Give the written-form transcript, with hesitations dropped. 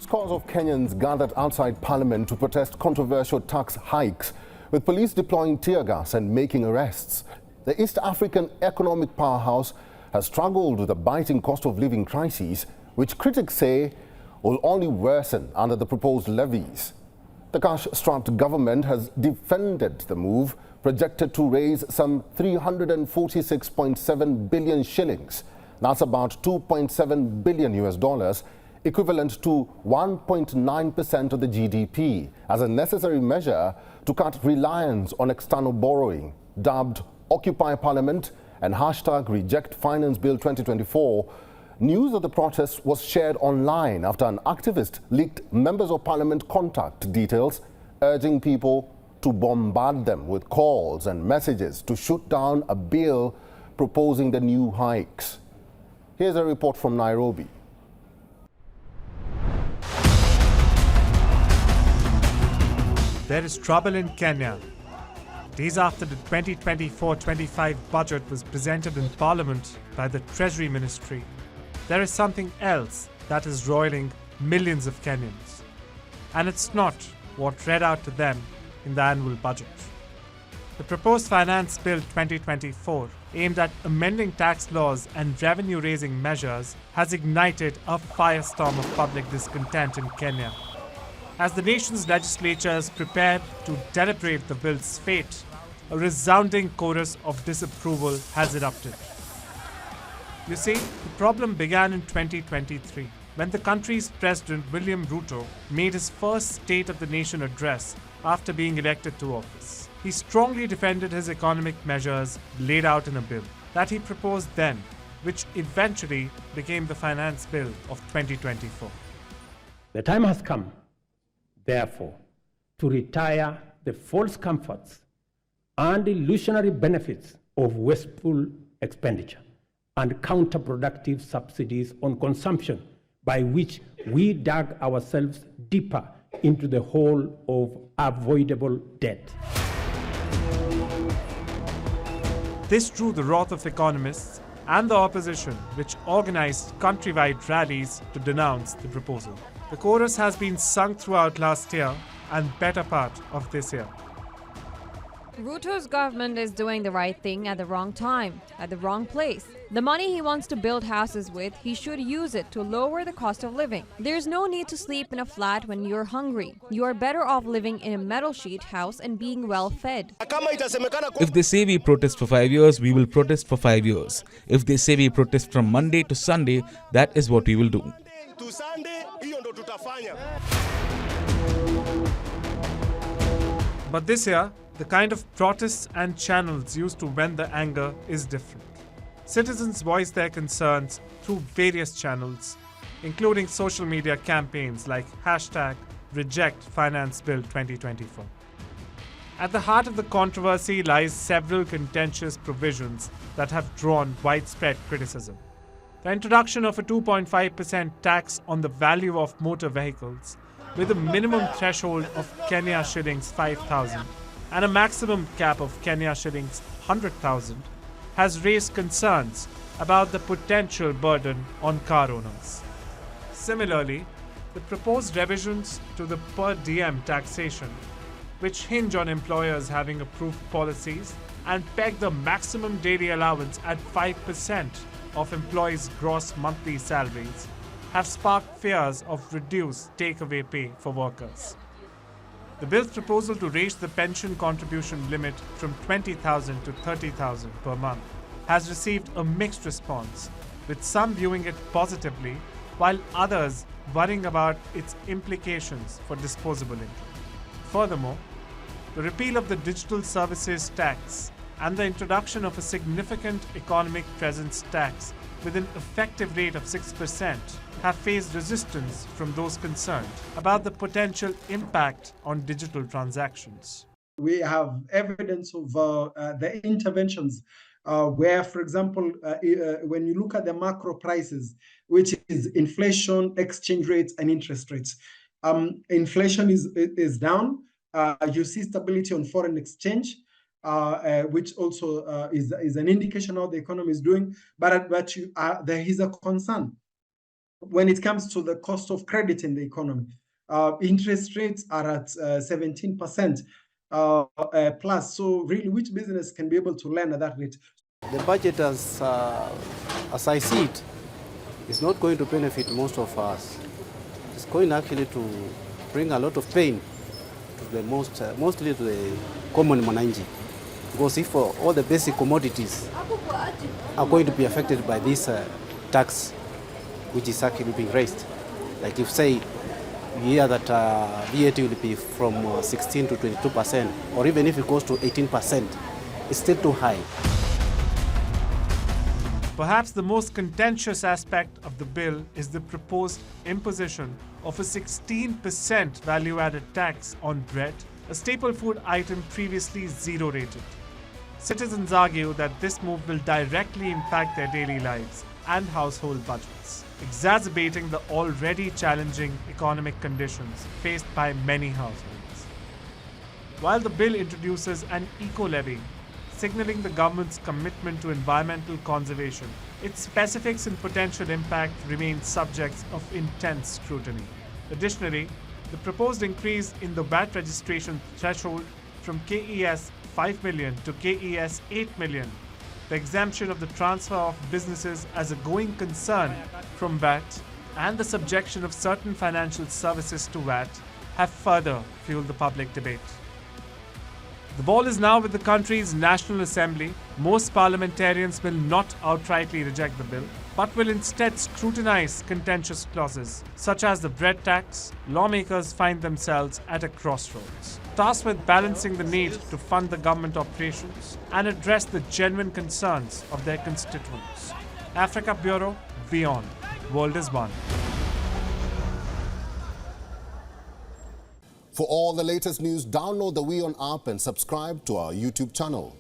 Scores of Kenyans gathered outside Parliament to protest controversial tax hikes, with police deploying tear gas and making arrests. The East African economic powerhouse has struggled with a biting cost of living crisis, which critics say will only worsen under the proposed levies. The cash-strapped government has defended the move, projected to raise some 346.7 billion shillings. That's about $2.7 billion US dollars, equivalent to 1.9% of the GDP, as a necessary measure to cut reliance on external borrowing. Dubbed Occupy Parliament and hashtag Reject Finance Bill 2024, news of the protest was shared online after an activist leaked members of Parliament contact details, urging people to bombard them with calls and messages to shoot down a bill proposing the new hikes. Here's a report from Nairobi. There is trouble in Kenya. Days after the 2024-25 budget was presented in Parliament by the Treasury Ministry, there is something else that is roiling millions of Kenyans. And it's not what read out to them in the annual budget. The proposed Finance Bill 2024, aimed at amending tax laws and revenue-raising measures, has ignited a firestorm of public discontent in Kenya. As the nation's legislature is prepared to deliberate the bill's fate, a resounding chorus of disapproval has erupted. You see, the problem began in 2023, when the country's President William Ruto made his first State of the Nation address after being elected to office. He strongly defended his economic measures laid out in a bill that he proposed then, which eventually became the Finance Bill of 2024. The time has come, therefore, to retire the false comforts and illusionary benefits of wasteful expenditure and counterproductive subsidies on consumption, by which we dug ourselves deeper into the hole of avoidable debt. This drew the wrath of economists and the opposition, which organized countrywide rallies to denounce the proposal. The chorus has been sung throughout last year and better part of this year. Ruto's government is doing the right thing at the wrong time, at the wrong place. The money he wants to build houses with, he should use it to lower the cost of living. There's no need to sleep in a flat when you're hungry. You are better off living in a metal sheet house and being well fed. If they say we protest for 5 years, we will protest for 5 years. If they say we protest from Monday to Sunday, that is what we will do. But this year, the kind of protests and channels used to vent the anger is different. Citizens voice their concerns through various channels, including social media campaigns like hashtag Reject Finance Bill 2024. At the heart of the controversy lies several contentious provisions that have drawn widespread criticism. The introduction of a 2.5% tax on the value of motor vehicles, with a minimum threshold of Kenya shillings 5,000 and a maximum cap of Kenya shillings 100,000, has raised concerns about the potential burden on car owners. Similarly, the proposed revisions to the per diem taxation, which hinge on employers having approved policies and peg the maximum daily allowance at 5% of employees' gross monthly salaries, have sparked fears of reduced takeaway pay for workers. The bill's proposal to raise the pension contribution limit from 20,000 to 30,000 per month has received a mixed response, with some viewing it positively, while others worrying about its implications for disposable income. Furthermore, the repeal of the digital services tax and the introduction of a significant economic presence tax with an effective rate of 6% have faced resistance from those concerned about the potential impact on digital transactions. We have evidence of the interventions where, for example, when you look at the macro prices, which is inflation, exchange rates, and interest rates, inflation is down. You see stability on foreign exchange, which also is an indication of how the economy is doing. But there is a concern when it comes to the cost of credit in the economy. Interest rates are at 17% plus. So really, which business can be able to lend at that rate? The budget, as I see it, is not going to benefit most of us. It's going actually to bring a lot of pain to the mostly to the common mwananchi. Because if all the basic commodities are going to be affected by this tax, which is actually being raised, like if say you hear that VAT will be from 16 to 22%, or even if it goes to 18%, it's still too high. Perhaps the most contentious aspect of the bill is the proposed imposition of a 16% value-added tax on bread, a staple food item previously zero-rated. Citizens argue that this move will directly impact their daily lives and household budgets, exacerbating the already challenging economic conditions faced by many households. While the bill introduces an eco-levy, signaling the government's commitment to environmental conservation, its specifics and potential impact remain subjects of intense scrutiny. Additionally, the proposed increase in the VAT registration threshold from KES 5 million to KES 8 million, the exemption of the transfer of businesses as a going concern from VAT, and the subjection of certain financial services to VAT have further fueled the public debate. The ball is now with the country's National Assembly. Most parliamentarians will not outrightly reject the bill, but will instead scrutinize contentious clauses, such as the bread tax. Lawmakers find themselves at a crossroads, tasked with balancing the need to fund the government operations and address the genuine concerns of their constituents. Africa Bureau, WION. World is One. For all the latest news, download the WION app and subscribe to our YouTube channel.